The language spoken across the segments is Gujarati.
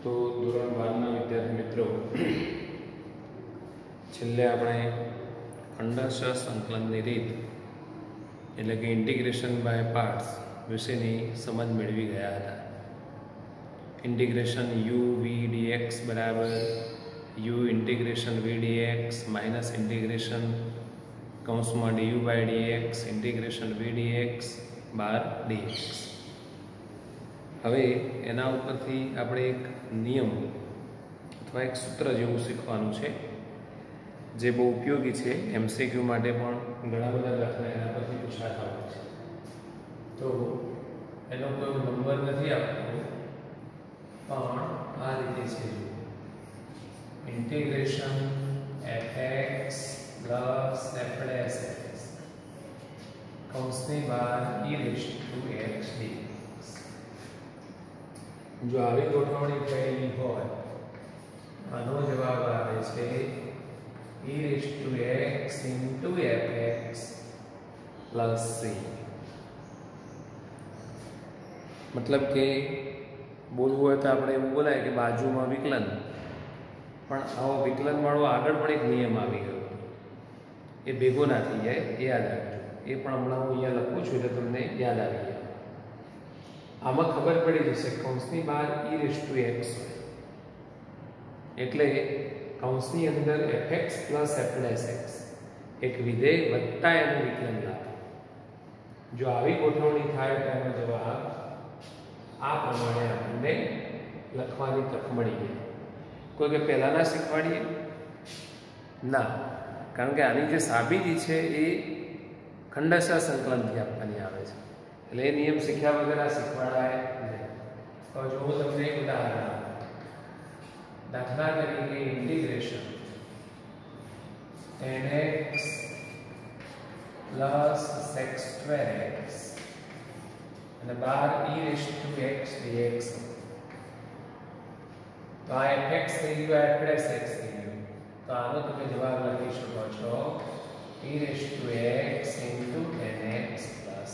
તો ધોરણ 12ના વિદ્યાર્થી મિત્રો, છેલ્લે આપણે ખંડશ સંકલનની રીત એટલે કે ઇન્ટિગ્રેશન બાય પાર્ટ્સ વિશેની સમજ મેળવી ગયા હતા. ઇન્ટિગ્રેશન યુ વી ડીએક્સ બરાબર u integration v dx minus integration કૌંસમાં du by dx integration v dx બાર ડીએક્સ. હવે એના ઉપરથી આપણે એક નિયમ અથવા એક સૂત્ર જેવું શીખવાનું છે, જે બહુ ઉપયોગી છે. એમસીક્યુ માટે પણ ઘણા બધા દાખલા એના પરથી પૂછાતા હોય છે. તો એનો કોઈ નંબર નથી આપતો, પણ આ રીતે છે: ઇન્ટિગ્રેશન fx પ્લસ f' કૌંસની બહાર e raise to x dx. જો આવી ગોઠવણી થયેલી હોય, આનો જવાબ આવે છે e raise to x into fx plus c. મતલબ કે બોલવું હોય તો આપણે એવું બોલાય કે બાજુમાં વિકલન, પણ આવો વિકલન વાળો આગળ પણ એક નિયમ આવી ગયો, એ ભેગો ના થઈ જાય, એ યાદ રાખજો. એ પણ હમણાં હું અહીંયા લખું છું એટલે તમને યાદ આવી જાય. આમાં ખબર પડી જશે કૌંસની બહાર e રેઝ ટુ x એટલે કૌંસની અંદર fx પ્લસ f' એક વિધેય વત્તા એનું વિકલન લાવે. જો આવી ગોઠવણી થાય તો એનો જવાબ આ પ્રમાણે આપણને લખવાની તક મળી ગઈ. કોઈ કે પહેલાં ના શીખવાડીએ? ના, કારણ કે આની જે સાબિતી છે એ ખંડશ સંકલનથી આપવાની આવે છે, એટલે એ નિયમ શીખ્યા વગર આ શીખવાડાય નહીં. તો જો હું તમને એક ઉદાહરણ આપું, દાખલા તરીકે integration tan x plus sec square x અને બાર e raise to x dx. તો આ fx થઈ ગયું, આ f' x થઈ ગયું. તો આનો તમે જવાબ લખી શકો છો e raise to x into tan x plus.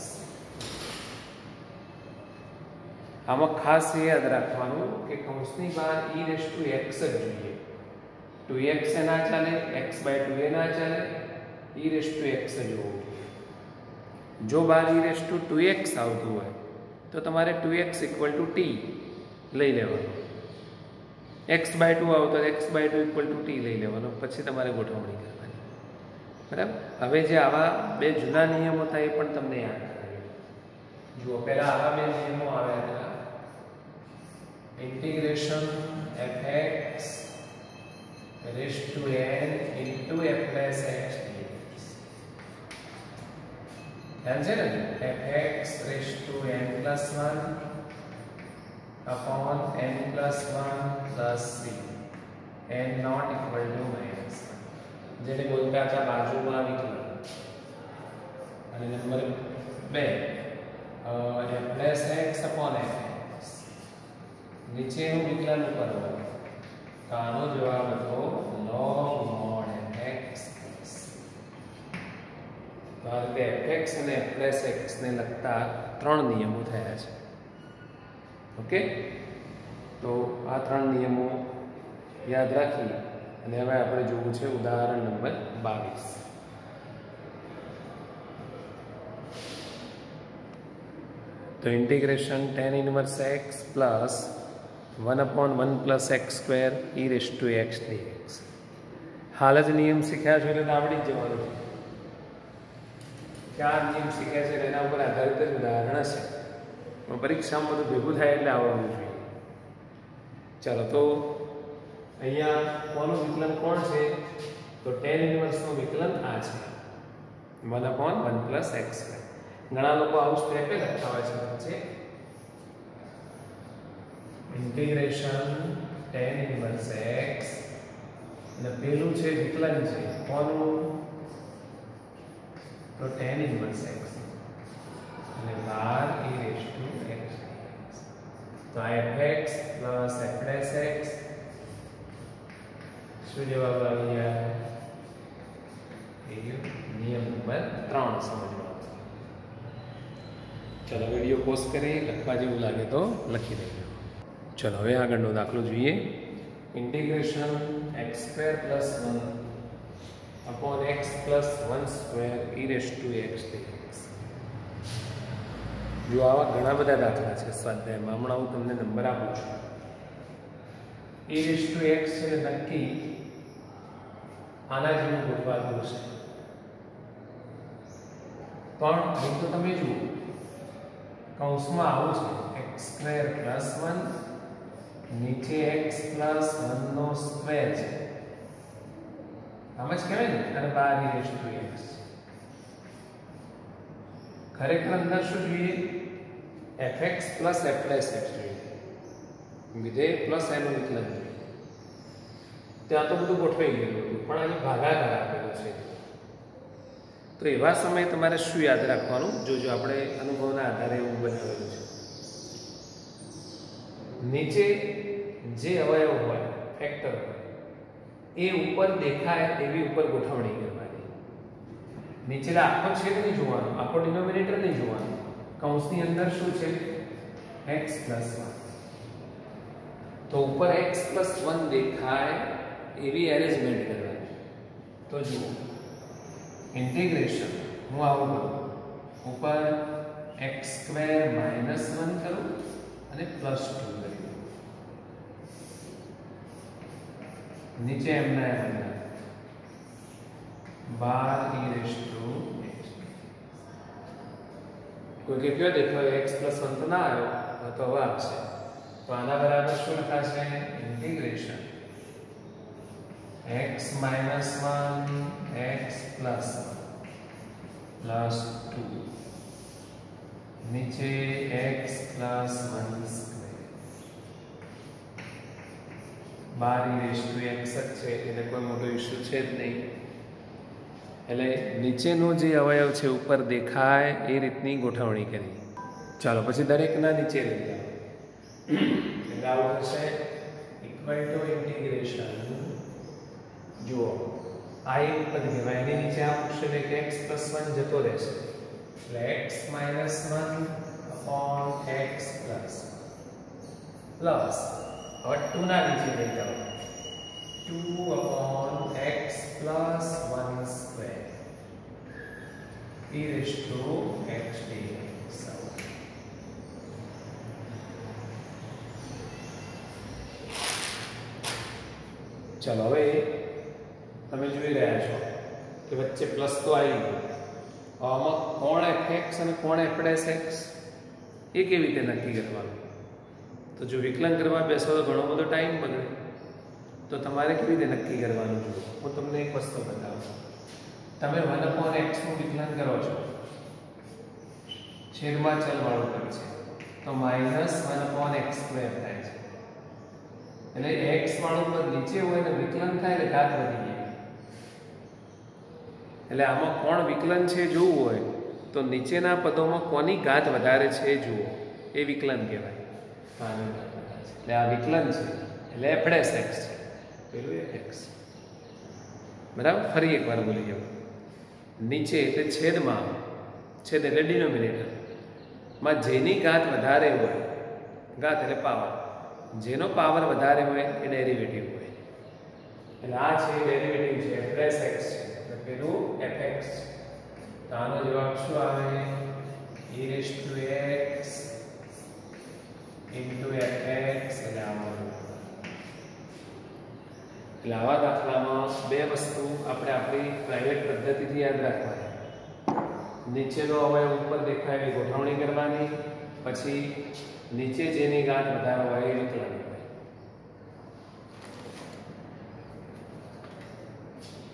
આમાં ખાસ એ યાદ રાખવાનું કે કૌંસની બહાર e રેઝ ટુ x જ જોઈએ. 2x એ ના ચાલે, x/2 એ ના ચાલે, e રેઝ ટુ x જ હોવું જોઈએ. જો બહાર e રેઝ ટુ 2x આવતું હોય તો તમારે 2x ઇક્વલ ટુ t લઈ લેવાનું. x/2 આવતો x/2 ઇક્વલ ટુ t લઈ લેવાનો, પછી તમારે ગોઠવણી કરવાની. બરાબર? હવે જે આવા બે જૂના નિયમો હતા એ પણ તમને યાદ કરાવી. જુઓ, પહેલા આવા બે નિયમો આવ્યા હતા: integration fx raise to n into f' x dx. ધ્યાન છે ને? fx raise to n plus 1 upon n plus 1 plus c n not equal to minus 1. જેને બોલતા હતા બાજુમાં વિકલન. અને number 2 f x upon fx નીચેનું વિકલન ઉપર હોય, તો આનો જવાબ હતો log mod fx. તો આ રીતે fx અને f' x ને લગતા 3 નિયમો થયા છે. ઓકે, તો આ 3 નિયમો યાદ રાખી અને હવે આપણે જોવું છે ઉદાહરણ નંબર 22. તો integration tan inverse x plus 1/1 plus x square e raise to x dx. હાલ જ નિયમ શીખ્યા છો એટલે આવડી જ જવાનું છે. ચાર નિયમ શીખ્યા છે એના ઉપર આધારિત જ ઉદાહરણ હશે, પણ પરીક્ષામાં બધું ભેગું થાય એટલે આવડવું જોઈએ. ચાલો, તો અહીંયા કોનું વિકલન કોણ છે? તો tan ઇન્વર્સનું વિકલન આ છે, 1/1 પ્લસ x સ્ક્વેર. ઘણા લોકો આવું સ્ટેપે લખતા હોય છે વચ્ચે. ઇન્ટિગ્રેશન tan ઇન્વર્સ x અને પેલું છે વિકલન છે કોનું? તો tan ઇન્વર્સ x અને બાર e રેઝ ટુ x. તો આ fx પ્લસ f'(x) શું જવાબ આવી ગયા? નિયમ નંબર 3 સમજવાનો. ચલો, વિડીયો પોઝ કરી લખવા જેવું લાગે તો લખી દેજો. ચલો હવે આગળનો દાખલો જોઈએ. Integration x² + 1 upon x + 1² e raised to x dx. જો આવા ઘણા બધા દાખલા છે સ્વાધ્યાયમાં. હમણાં હું તમને નંબર આપું છું. e raised to x છે નક્કી આના જેવું ગોઠવાતું છે, પણ અહીં તો તમે જુઓ કૌંસમાં આવું છે x² + 1 નીચે x + 1 નો સ્ક્વેર છે, આમ જ કહેવાય ને, અને 12 e raised to x. ખરેખર અંદર શું જોઈએ? fx + f' x જોઈએ, વિધેય પ્લસ એનું વિકલન જોઈએ. ત્યાં તો બધું ગોઠવાઈ ગયેલું હતું, પણ આજે ભાગાકાર આપેલો છે. તો એવા સમયે તમારે શું યાદ રાખવાનું? જો આપણે અનુભવના આધારે એવું બનાવેલું છે. નીચે જે અવયવ હોય ફેક્ટર હોય એ ઉપર દેખાય એવી ઉપર ગોઠવણી કરવાની. નીચેના આખો છેદ નહીં જોવાનો, આખો ડિનોમિનેટર નહીં જોવાનો. કૌંસની અંદર શું છે? x + 1. તો ઉપર x + 1 દેખાય એવી એરેન્જમેન્ટ કરવાની. તો જુઓ ઇન્ટિગ્રેશન હું આવું કરું, ઉપર x² - 1 કરું અને +2 કરી દઉં. નીચે એમના 12 e raised to x. કોઈ કે કયો દેખાય x + 1 તો ના આવ્યો, તો હવે આવશે. તો આના બરાબર શું લખાશે? ઇન્ટિગ્રેશન x - 1 x + 2 નીચે x + 1² 12 e raised to x છે, એટલે કોઈ મોટો ઇશ્યુ છે જ નહીં. એટલે નીચેનો જે અવયવ છે ઉપર દેખાય એ રીતની ગોઠવણી કરી. ચાલો પછી દરેકના નીચે લઈ જાઓ. એટલે આવું થશે ઇક્વલ ટુ ઇન્ટિગ્રેશન. જુઓ આ એક પદ કહેવાય, એની નીચે આ મૂકશે એટલે x + 1 જતો રહેશે, એટલે x - 1 upon x પ્લસ હવે 2 ના નીચે લઈ જાઓ, 2 upon x + 1² e raised to x dx. ચલો હવે તમે જોઈ રહ્યા છો કે વચ્ચે પ્લસ તો આવી ગયો. આમાં કોણ fx અને કોણ f'(x) એ કેવી રીતે નક્કી કરવાનું? તો જો વિકલન કરવા બેસો તો ઘણો બધો ટાઈમ બગડે. તો તમારે કેવી રીતે નક્કી કરવાનું? જો હું તમને એક વસ્તુ બતાવું. તમે 1/x નું વિકલન કરો છો, છેદમાં ચલ વાળું કરે છે, તો -1/x² થાય છે. એટલે x વાળું પદ નીચે હોય ને વિકલન થાય એટલે ઘાત વધી જાય. એટલે આમાં કોણ વિકલન છે જોવું હોય તો નીચેના પદોમાં કોની ઘાત વધારે છે જુઓ, એ વિકલન કહેવાય. એટલે આ વિકલન છે એટલે f'(x) છે, પેલું fx. બરાબર? ફરી એકવાર બોલી જાઓ. નીચે એટલે છેદમાં, છેદ એટલે ડિનોમિનેટર માં જેની ઘાત વધારે હોય, ઘાત એટલે પાવર, જેનો પાવર વધારે હોય એ ડેરિવેટિવ હોય. એટલે આ છે ડેરિવેટિવ છે f'(x) છે, એટલે પેલું fx. તો આનો જવાબ શું આવે? e raised to x into fx. એટલે આવા દાખલામાં બે વસ્તુ આપણે આપણી પ્રાઇવેટ પદ્ધતિથી યાદ રાખવાની. નીચેનો અવયવ ઉપર દેખાય એવી ગોઠવણી કરવાની, પછી નીચે જેની ઘાત વધારે હોય એ વિકલન કરવાની.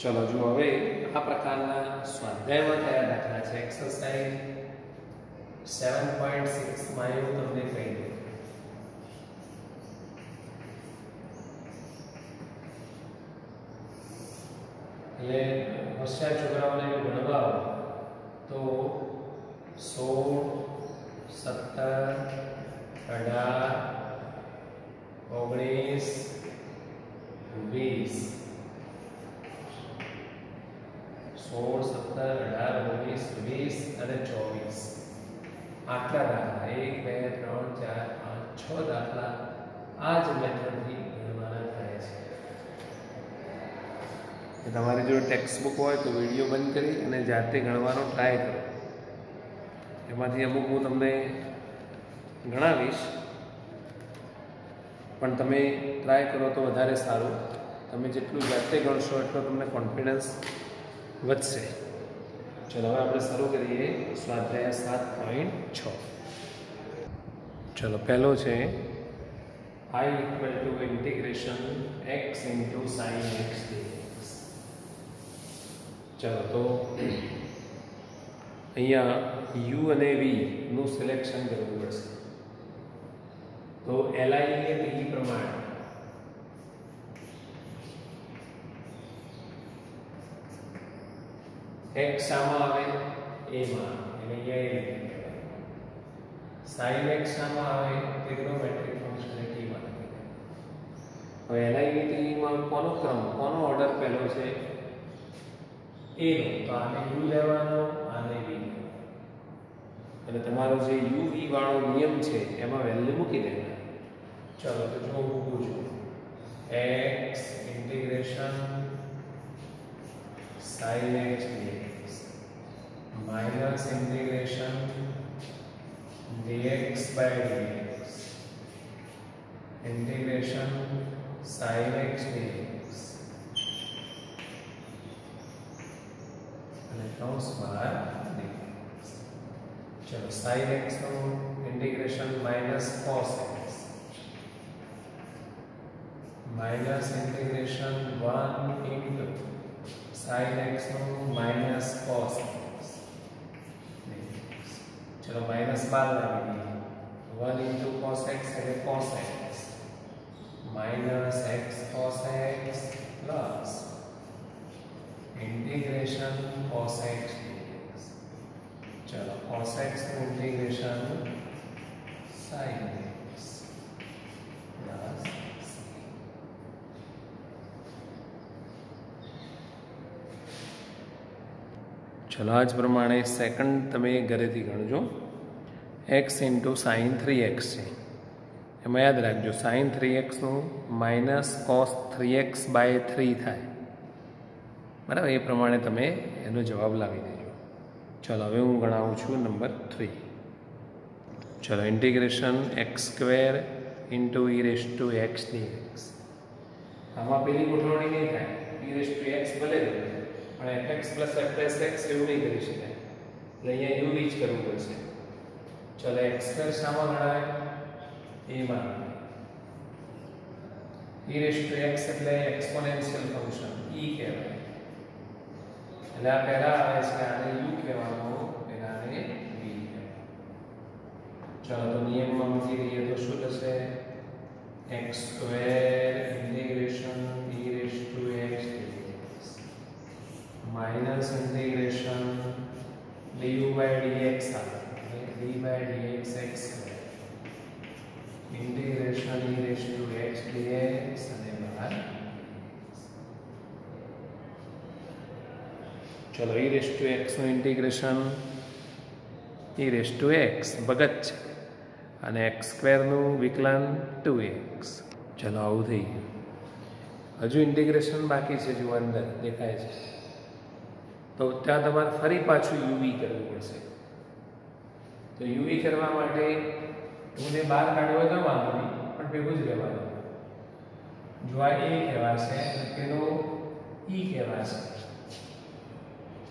ચલો જો હવે આ પ્રકારના સ્વાધ્યાયમાં કયા દાખલા છે? એક્સરસાઇઝ 7.6 માં એવું તમને કહી દઉં. એટલે હોશિયાર છોકરાઓને જો ભણવા તો 16, 17, 18, 19, 20 16, 17, 18, 19, 20 અને 24 આટલા દાખલા 1, 2, 3, 4, 5, 6 દાખલા આ જ મેથડથી ગણવાના થાય છે। તમારી જો ટેક્સ્ટ બુક હોય તો વિડીયો બંધ કરી અને જાતે ગણવાનો ટ્રાય કરો। એમાંથી અમુક હું તમને ગણાવીશ, પણ તમે ટ્રાય કરો તો વધારે સારું। તમે જેટલું જાતે ગણશો એટલો તમને કોન્ફિડન્સ વધશે। ચલો હવે આપણે શરૂ કરીએ સ્વાધ્યાય 7.6। ચલો પહેલો છે I equal to integration x into sin x dx। ચલો તો અહીંયા u અને v નું સિલેક્શન કરવું પડશે। તો li એ t પ્રમાણે x શામાં આવે a માં, એટલે અહીંયા sin x શામાં આવે ટ્રિગ્નોમેટ્રિક ફંક્શન એ t માં। હવે li t માં કોનો ક્રમ, કોનો ઓર્ડર પહેલો છે? a નો, તો આને u લેવાનો, આને v લેવાનો, અને તમારો જે u v વાળો નિયમ છે એમાં વેલ્યુ મૂકી દેવાની। ચલો તો જો હું પૂછું x integration sin x dx minus integration dx by dx integration sin x dx અને કૌંસ બહાર dx। ચલો sin x નું integration minus cos x minus integration 1 into sin x નું minus cos x। चलो माइनस 12 लागी 1 into cos x એટલે cos x minus x cos x plus integration cos x dx। चलो cos x નું integration sin x plus चलो आज प्रमाणे सेकंड तमे घरेथी गणजो x into sin 3x है। एमां याद राखजो sin 3x નું माइनस cos 3x by 3 थाय, बराबर। ए प्रमाणे तमे एनो जवाब लावी देजो। चलो हवे हूँ गणावुं छुं नंबर 3। चलो integration x square into e raise to x dx। आमां पेली गोठवणी नहीं थाय, e रेज़ टू x भले रहे પણ fx plus f+x એવું નહીં કરી શકાય, એટલે અહીંયા u જ કરવું પડશે। ચલો x² શામાં ગણાય? a માં। e રેઝ ટુ x એટલે એક્સ્પોનેન્શિયલ ફંક્શન e કહેવાય, એટલે આ પહેલા આવે છે, આને u કહેવાનું, પહેલાને v કહેવાય। ચલો તો નિયમમાં મૂકી દઈએ તો શું થશે? x² integration e raise to x minus integration du by dx d by dx x square integration e raised to x dx અને બહાર। ચલો e raised to x નું integration e raised to x ભગત છે અને x સ્ક્વેર નું વિકલન 2x। ચલો આવું થઈ ગયું। હજુ ઇન્ટિગ્રેશન બાકી છે, જો અંદર દેખાય છે, તો ત્યાં તમારે ફરી પાછું યુવી કરવું પડશે। તો યુવી કરવા માટે હું બહાર કાઢવા જવાનું નહીં, પણ ભેગું જ રહેવાનું। જો આ એ કહેવાશે તેનો ઈ કહેવાશે,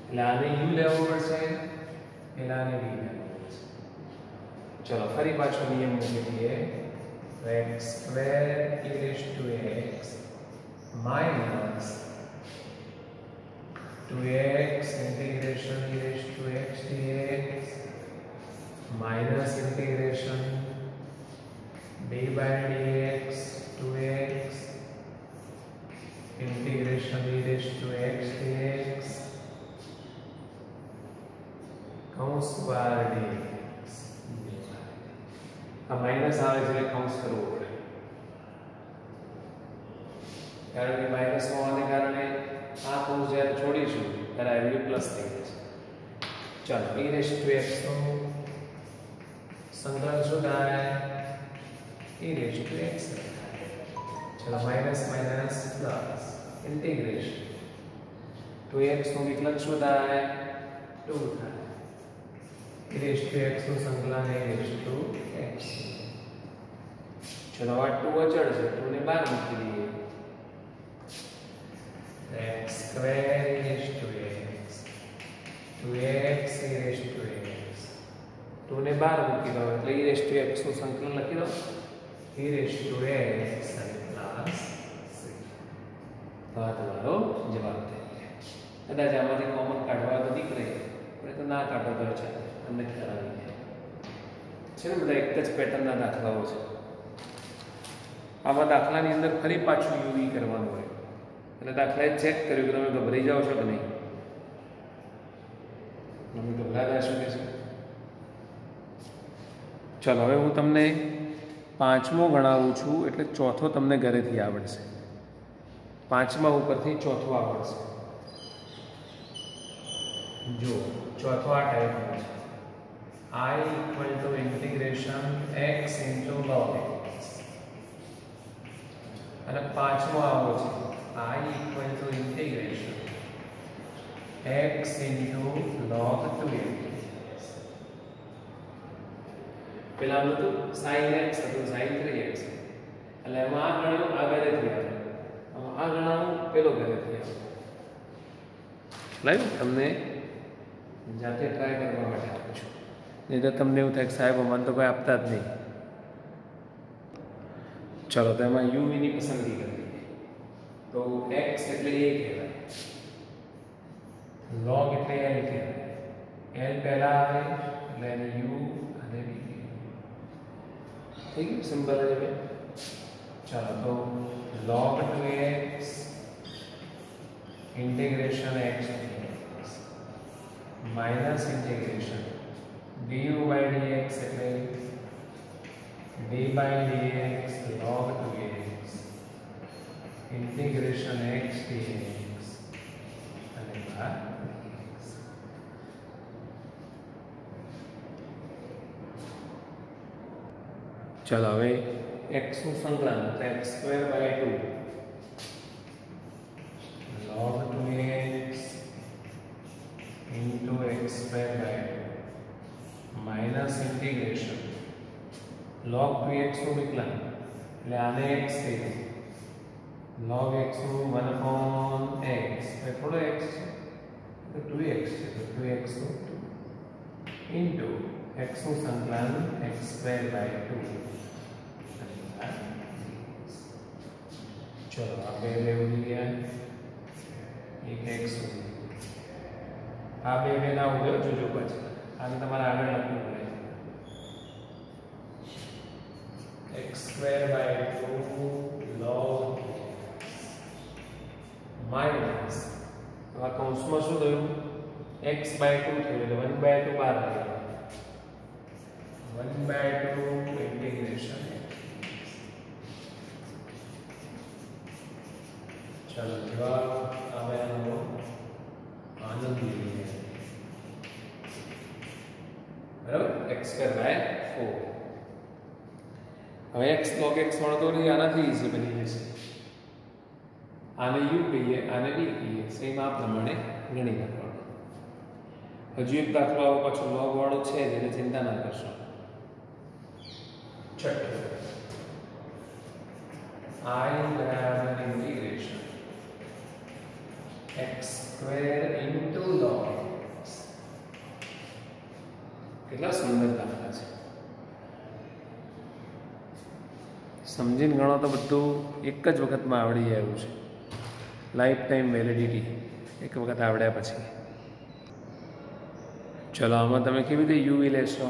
એટલે આને યુ લેવું પડશે, પેલા આને વી લેવું પડશે। ચલો ફરી પાછો નિયમ મૂકી દઈએ। x square e raise to x minus 2x integration e raised to x dx minus integration d by dx 2x integration e raised to x dx कौंस बार dx। आ माइनस આવે છે એટલે કૌંસ કરવો પડે, કારણ કે માઇનસ હોવાને કારણે આ કૌંસ જ્યારે છોડીશું ત્યારે આ વેલ્યુ પ્લસ થઈ જશે। ચાલો e રેઝ ટુ x નું સંકલન શું થાય? e રેઝ ટુ x चलो minus minus plus integration 2x નું વિકલન શું થાય 2 થાય e raised to x નું સંકલન e raised to x चलो આ 2 અચળ છે 2 ને બહાર મૂકી દઈએ x square e raised to x 2x e raised to x 2 ને બહાર મૂકી દો એટલે e raised to x નું સંકલન લખી દો e raised to x અને પ્લસ તો આ તમારો જવાબ થઈ ગયો કદાચ આમાંથી કોમન કાઢવા તો નીકળે પણ તો ના કાઢો તો ચાલે તમને ખ્યાલ આવી જાય છે ને બધા એક જ પેટર્નના દાખલાઓ છે આવા દાખલાની અંદર ફરી પાછું યુવી કરવાનું હોય એટલે દાખલાએ ચેક કર્યું કે તમે ગભરાઈ જાઓ છો કે નહીં તમે ગભરાતા છો કે શું ચલો હવે હું તમને પાંચમો ગણાવું છું એટલે ચોથો તમને ઘરેથી આવડશે પાંચમા ઉપરથી ચોથો આવડશે જો ચોથો આ ટાઈપનો છે I equal to integration x into log x અને પાંચમો આવો છે I equal to integration x into log 2x પેલા હતું sin x હતું sin 3x એટલે એમાં આ ગણ્યું આ ઘરેથી આવે આ ગણાવું પેલો ઘરેથી આવે લાઈવ તમને જાતે ટ્રાય કરવા માટે આપું છું નહીં તો તમને એવું થાય કે સાહેબ મને તો કોઈ આપતા જ નહીં ચલો તો એમાં યુવીની પસંદગી કરી તો x એટલે a કહેવાય log એટલે l કહેવાય l પહેલા આવે એટલે એને u અને b ठीक है सिंपल है भाई चलो तो log 2x integration x minus integration du by dx એટલે d by dx log 2x integration x dx અને બાદ चलो હવે x નું સંકલન તો x square by 2 log 2x into x square by 2 minus integration log 2x નું વિકલન એટલે આને x થઈ ગયું log x નું 1/x એ થોડો x છે તો 2x છે તો 2x નું 2 into x નું સંકલન x square by 2 चलो आप ले लिया एक x आ बे ना उभे जो પછી આને તમારે આગળ લખવું પડે x square by 2 log minus આ કૌંસમાં શું થયું x by 2 થયું એટલે 1 by 2 બહાર આવ્યો 1 by 2 इंटीग्रेशन चलो जवाब आवे नो आनंद लीजिए बराबर x स्क्वायर बाय 4 હવે x log x વાળો તો નહીં આનાથી ઈઝી બની જશે આને u કહીએ આને v કહીએ સેમ આ પ્રમાણે ગણી નાખવાનું હજુ એક દાખલો આવો પાછો log વાળો છે એટલે ચિંતા ના કરશો છઠ્ઠો I બરાબર integration x square into log x કેટલા સુંદર દાખલા છે સમજીને ગણો તો બધું એક જ વખતમાં આવડી જાય એવું છે લાઈફ ટાઈમ વેલિડિટી એક વખત આવડ્યા પછી ચલો આમાં તમે કેવી રીતે યુવી લેશો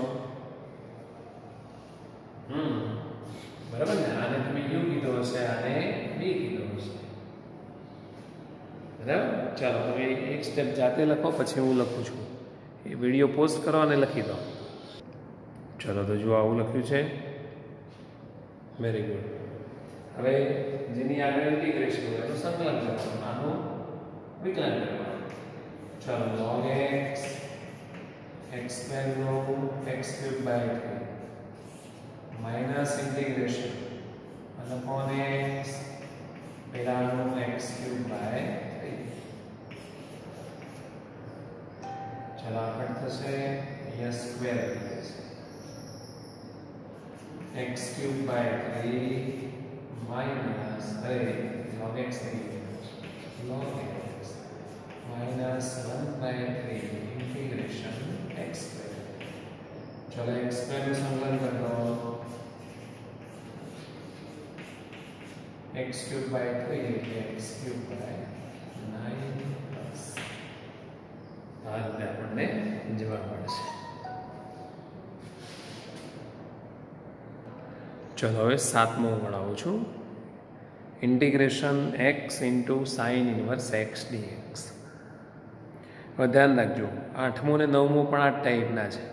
બરાબર ને આને તમે યુ કીધો હશે આને બી કીધો હશે બરાબર ચાલો તમે એક સ્ટેપ જાતે લખો પછી હું લખું છું એ વિડીયો પોસ્ટ કરો અને લખી દો ચલો તો જો આવું લખ્યું છે વેરી ગુડ હવે જેની આગળ ઇન્ટિગ્રેશન હોય તો સંકલન કરવાનું આનું વિકલન કરવાનું ચલો log x x square no x cube by 3 minus integration upon x પહેલાનું x³ બાય 3. ચલો આગળ થશે અહીંયા સ્ક્વેર થઈ જશે x³ by 3 minus log x log x minus 1 by 3 integration x square. चलो x square में संकलन कर दो x³ by 3 x³ by 9 plus આ રીતે આપણને જવાબ મળશે. ચલો હવે સાતમું ગણાવું છું. Integration x into sine inverse x dx. હવે ધ્યાન રાખજો, આઠમું ને નવમું પણ આ ટાઈપના છે.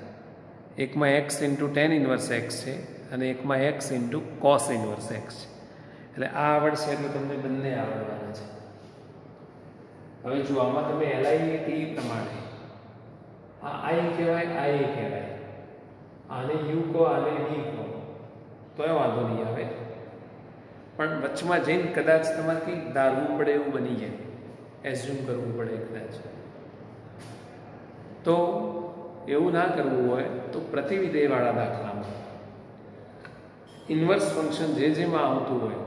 એકમાં x into tan inverse x છે અને એકમાં x into cos inverse x છે. એટલે આ આવડશે એટલે તમને બંને આવડવાના છે. હવે જો આમાં તમે LIT પ્રમાણે આ I કહેવાય, I કહેવાય, આને U કહો, આને D કહો તો એ વાંધો નહીં આવે. પણ વચમાં જઈને કદાચ તમારે કંઈક ધારવું પડે એવું બની જાય, એઝ્યુમ કરવું પડે કદાચ. તો એવું ના કરવું હોય તો પ્રતિવિધેયવાળા દાખલામાં ઇન્વર્સ ફંક્શન જેમાં આવતું હોય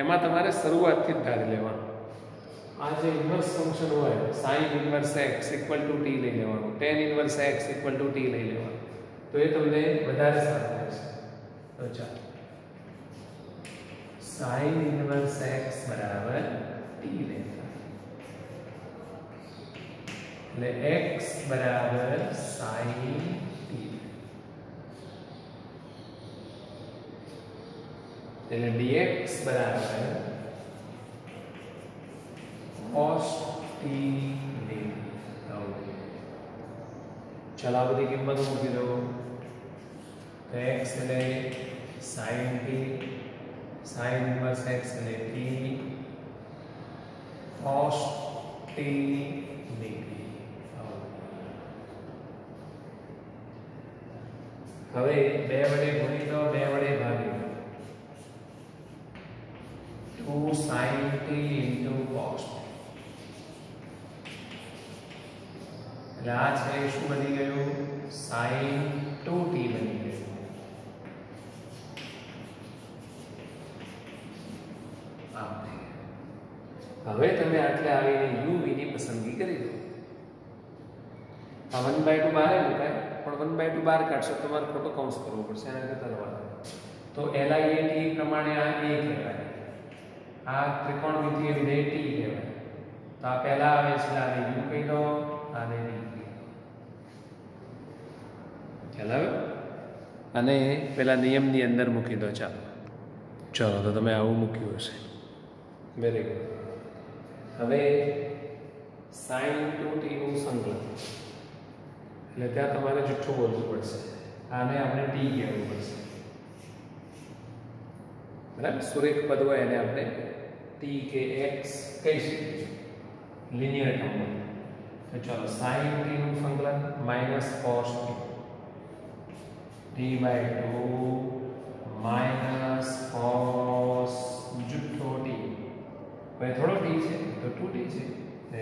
એમાં તમારે શરૂઆતથી જ ધારી લેવાનું. આ જે ઇન્વર્સ ફંક્શન હોય sine inverse x equal to t લઈ લેવાનું, tan inverse x equal to t લઈ લેવાનું, તો એ તમને વધારે સારું રહેશે. તો ચાલો साइन इनवर्स x बराबर t लेता એટલે x बराबर sin t એટલે dx बराबर cos t dt. चलो आ बधी किंमत मूकी दो तो x એટલે sin t sin inverse x એટલે t cos t dt. હવે બે વડે ગુણી દો, બે વડે ભાગી દો. 2 sin t into cos t. એટલે આ છે શું બની ગયું? sin 2t બની ગયું. હવે તમે આટલે આવીને u v ની પસંદગી કરી દો. આ 1/2 બહાર મુકાય, પણ 1/2 બહાર કાઢશો તમારે ખોટો કૌંસ કરવો પડશે, એના કરતા લવાય. તો LIAT પ્રમાણે આ a કહેવાય, આ ત્રિકોણમિતિય વિધેય t કહેવાય. તો આ પહેલા આવે છે, આને u કહી દો, આને d કહી દો. ખ્યાલ આવે? અને પેલા નિયમની અંદર મૂકી દો. ચાલો તો તમે આવું મૂક્યું હશે. Very good. હવે sin 2t નું સંકલન એટલે ત્યાં તમારે જુઠ્ઠું બોલવું પડશે, આને આપણે t કહેવું પડશે. બરાબર? સુરેખ પદ હોય એને આપણે t કે x કહી શકીએ, લિનિયર ટર્મ. તો ચાલો sin t નું સંકલન minus cos t by 2 minus cos જુઠ્ઠો t. હવે થોડો t છે તો 2t છે,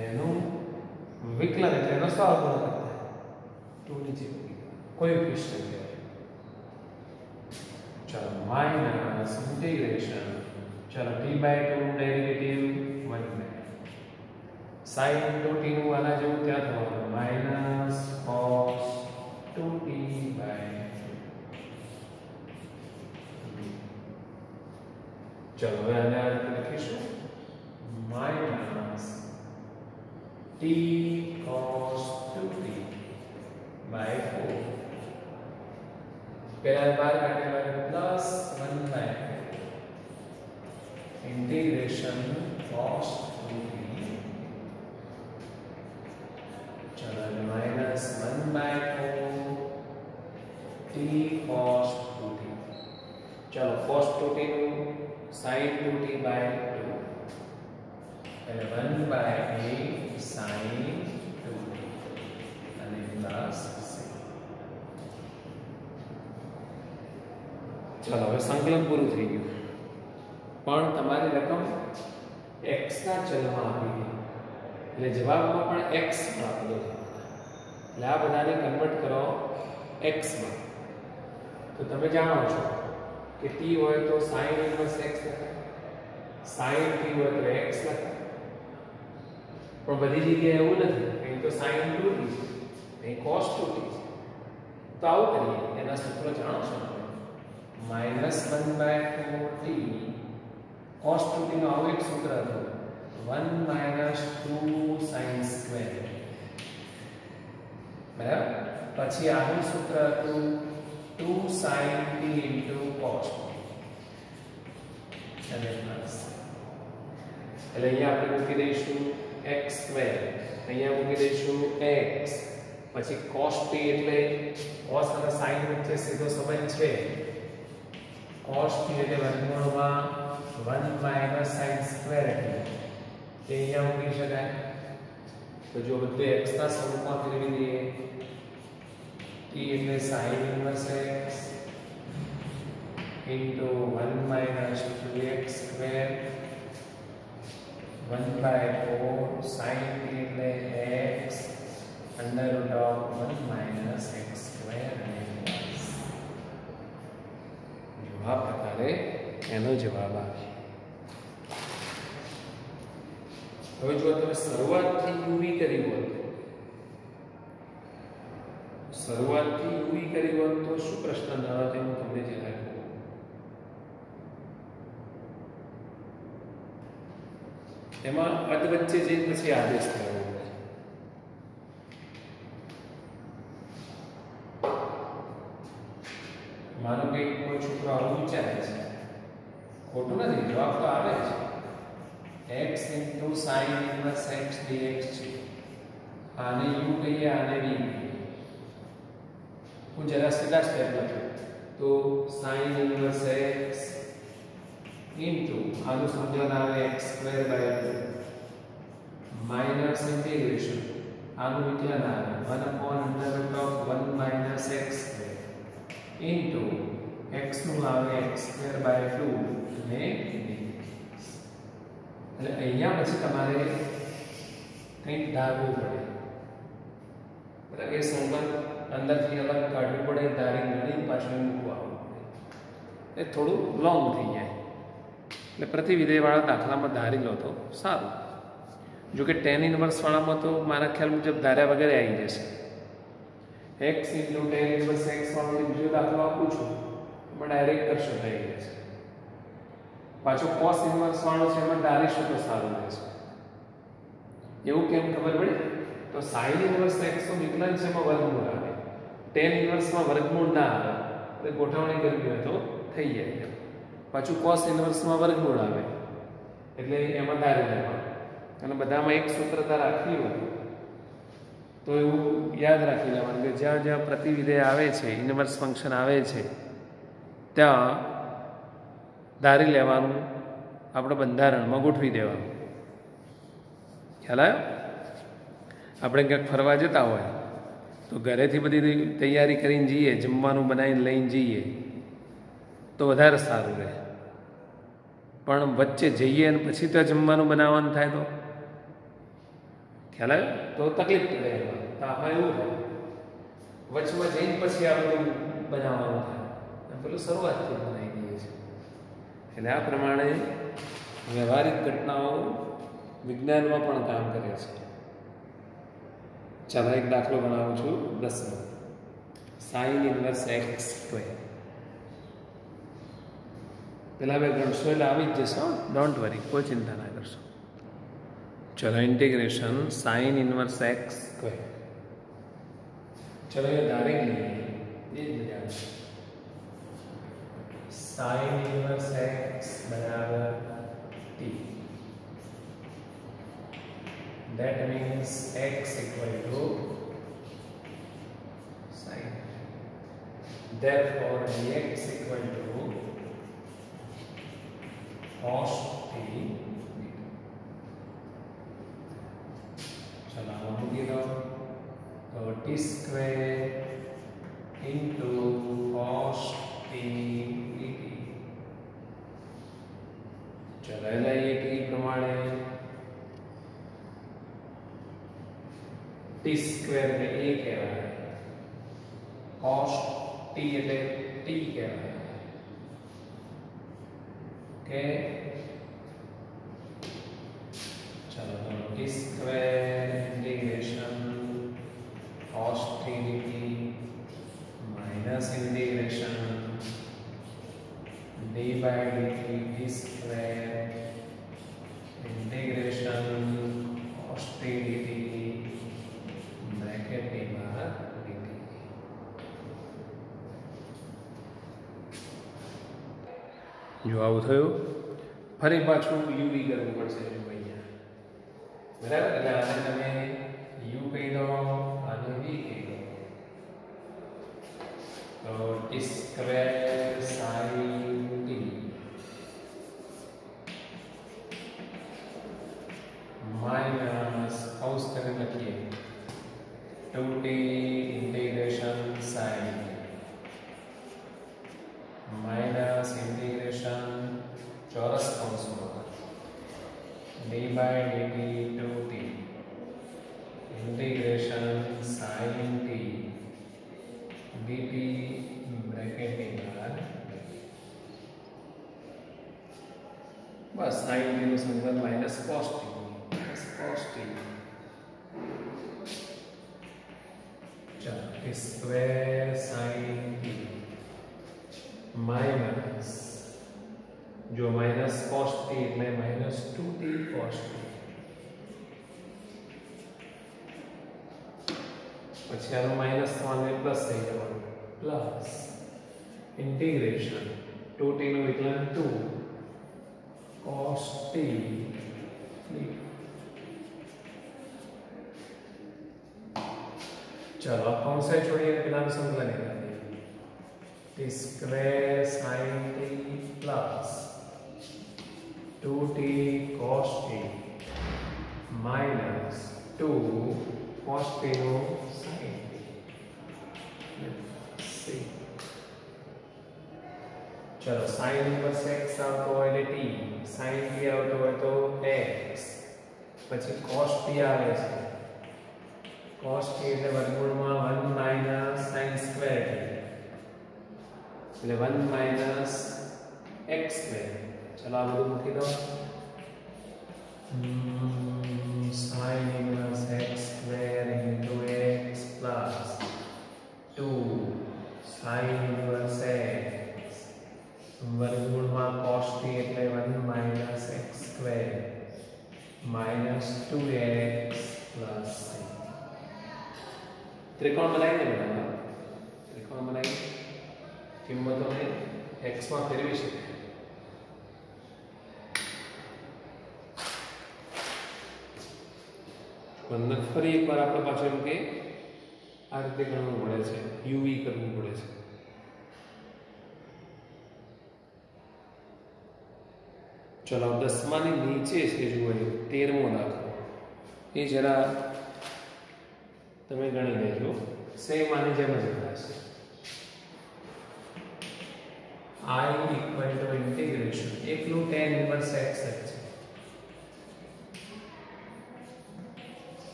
એનું વિકલન એટલે એનો સહગુણક થાય 2 નીચે કોઈ ક્વેશ્ચન કહેવાય. ચાલો માઇનસ ઇન્ટિગ્રેશન, ચાલો t by 2 derivative 1 sin 2t નું આના જેવું ત્યાં થવાનું માઇનસ cos 2t બાય 2. ચાલો હવે આને આ રીતે લખીશું minus t cos 2t by 4. पहला बार करने वाले plus 1 by integration cos 2t. चलो minus 1 by 4 t cos 2t. चलो cos 2t નું sin 2t by 2 એટલે 1 by 8 sin 2t અને પ્લસ. ચલો હવે સંકલન પૂરું થઈ ગયું. પણ તમારી રકમ x ના ચલમાં આપી હતી, એટલે જવાબમાં પણ x આપેલો છે, એટલે આ બધાને કન્વર્ટ કરો x માં. તો તમે જાણો છો કે t હોય તો sin ઇન્વર્સ x લખાય, sin t હોય તો x લખાય, પણ બધી જગ્યાએ એવું નથી. અહીં તો sin 2t છે, અહીં cos 2t છે. તો આવું કરીએ, એના સૂત્રો જાણો છો, -1/4t cos 2t નું આવું એક સૂત્ર હતું, 1 - 2 sin square, બરાબર. પછી આનું સૂત્ર હતું 2 sin t * cos t, અને પ્લસ, એટલે અહીંયા આપણે મૂકી દઈશું x², અહીંયા મૂકી દઈશું x, પછી cos t એટલે cos અને sin વચ્ચે સીધો સંબંધ છે, cos t એટલે વર્ગમૂળમાં 1 - sin square, એટલે તે અહીંયા મૂકી શકાય. તો જો બધું x ના સ્વરૂપમાં ફેરવી દઈએ, t એટલે sin inverse x into 1 - 2x², 1/4 sin t એટલે x under root of 1 - x², જો આ પ્રકારે એનો જવાબ આવે. હવે જો તમે શરૂઆતથી uv કરી હોત, શરૂઆતથી uv કરી હોત તો શું પ્રશ્ન ન હતો, હું તમને જણાવી દઉં. એમાં અધ વચ્ચે જઈને પછી આદેશ થયો. માનો કે કોઈ છોકરો આવું વિચારે છે, ખોટું નથી, જવાબ તો આવે છે, x * sin inverse x dx છે. આને u કહીએ, આને v કહીએ. હું જરા સીધા સ્ટેપ લખું તો sin ઇન્વર્સ x into આનું સૂત્ર આવે x²/2 માઈનસ ઇન્ટિગ્રેશન આનું વિકલન આવે 1/√1 - x² into x નું આવે x²/2 ને એટલે અહીંયા પછી તમારે કંઈક ધારવું પડે, બરાબર. એ સંબંધ અંદરથી અલગ કાઢવું પડે, ધારી ગણી પાછું મૂકવું આવવું પડે, એ થોડું લોંગ થઈ જાય. એટલે પ્રતિવિધેયવાળા દાખલામાં ધારી લો તો સારું. જો કે tan ઇન્વર્સ વાળામાં તો મારા ખ્યાલ મુજબ ધાર્યા વગેરે આવી જશે. x * tan ઇન્વર્સ x વાળો બીજો દાખલો આપું છું, એમાં ડાયરેક્ટ કરશો થઈ જશે. પાછો cos ઇન્વર્સ વાળો છે, એમાં ધારીશું તો સારું રહેશે. એવું કેમ ખબર પડી? તો sin ઇન્વર્સ x નું વિકલન છે, એમાં વર્ગમૂળ આવે, tan ઇન્વર્સમાં વર્ગમૂળ ના આવે, એટલે ગોઠવણી કરવી હોય તો થઈ જાય. પાછું cos ઇન્વર્સમાં વર્ગમૂળ આવે, એટલે એમાં ધારી લેવાનું. અને બધામાં એક સૂત્રતા રાખવી હોય તો એવું યાદ રાખી લેવાનું કે જ્યાં જ્યાં પ્રતિવિધેય આવે છે, ઇન્વર્સ ફંક્શન આવે છે, ત્યાં ધારી લેવાનું, આપણે બંધારણમાં ગોઠવી દેવાનું. ખ્યાલ આવ્યો? આપણે ક્યાંક ફરવા જતા હોય તો ઘરેથી બધી તૈયારી કરીને જઈએ, જમવાનું બનાવીને લઈને જઈએ તો વધારે સારું રહે. પણ વચ્ચે જઈએ અને પછી તો જમવાનું બનાવવાનું થાય તો ખ્યાલ આવે તો તકલીફ પડે. તો આમાં એવું થાય, વચમાં જઈને પછી આ બધું બનાવવાનું થાય, પેલું શરૂઆતથી બનાવી દઈએ છીએ. એટલે આ પ્રમાણે વ્યવહારિક ઘટનાઓ વિજ્ઞાનમાં પણ કામ કરે છે. ચાલો એક દાખલો બનાવું છું, 10મો. sin inverse x². પેલા બે ગણશો એટલે આવી જ જશો, ડોન્ટ વરી, કોઈ ચિંતા ના કરશો. ચલો ઇન્ટિગ્રેશન sin ઇન્વર્સ x². ચલો એ ધારી લઈએ, એ જ મજા છે. sin inverse x = t. That means x = sin. Therefore dx = cos t. चलो हम मूकी दो तो t² into cos t dt. चलो एलिए टी प्रमाणे टी स्क्वेर ने ए कहेवाय cos t એટલે t કહેવાય ઓકે ચલો તો t square integration cos t dt minus integration d by dt t square integration cos t dt bracket ની બહાર जो आव थयो फरी पाछू uv करवू पड़शे जो अहींया बराबर એટલે આને તમે u કહી દો આને v કહી દો તો t square sin t minus કૌંસ કરીને લખીએ 2t integration sin minus integration चौरस कौंस d by dt 2t integration sin t dt bracket के बाहर बस sin t નું સંબંધ माइनस cos t चलो स्क्वायर sin t माइनस जो माइनस cos t એટલે माइनस 2t cos t પછી આનો માઈનસ થવાને પ્લસ થઈ જવાનું પ્લસ ઇન્ટિગ્રેશન 2t નું વિકલન 2 cos t चलो कौन सा छोड़िए बिना संकलन t square sin t plus 2t cos t minus 2 cos t no sin t चलो sin इनवर्स x આવતો હોય એટલે t sin t આવતો હોય તો x પછી cos t આવે છે cos t એટલે વર્ગમૂળમાં 1 minus sin square એટલે 1 minus x square चलो આ બધું મૂકી દો sin inverse x square into x plus 2 sin inverse x વર્ગમૂળમાં cos t એટલે 1 minus x square minus 2x plus त्रिकोण बनाएंगे बेटा त्रिकोण बनाएंगे किंमतों में x में फेरवी शके अंदर फरी एक बार आपणे पाछो एम के आ रीते गणवू पड़े छे uv करवू पड़े छे चलो 10 मानी नीचे से जो 13मो दाखलो ए जरा તમે ગણી લેજો સેમ આની જેમ જ હશે I equal to integration એકલું tan inverse x છે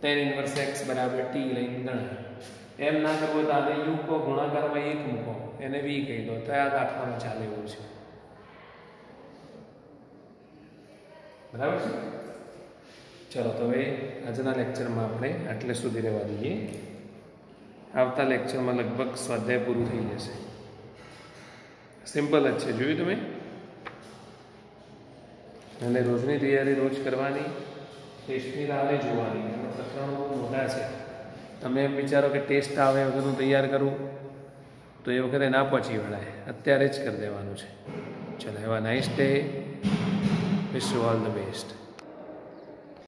tan inverse x બરાબર t લઈને ગણાય એમ ના કરવો તો આને u કો ગુણાકારમાં 1 મૂકો એને v કહી દો તો આ દાખલામાં ચાલે એવું છે બરાબર છે चलो तो भाई आजना लेक्चर में अपने आटले सुधी रहवा दीजिए आवता लेक्चर में लगभग स्वाध्याय पूरु थई जशे सिंपल ज छे जोयुं तमे अने रोजनी तैयारी रोज करवानी टेस्टनी राह जोवानी प्रकरण बहुत मोटा छे तमे एम विचारो कि टेस्ट आवे वगरनुं तैयार करूँ तो ए वखते ना पहोंची वळाय अत्यारे ज करी देवानुं छे चलो have a nice day wish you all the best.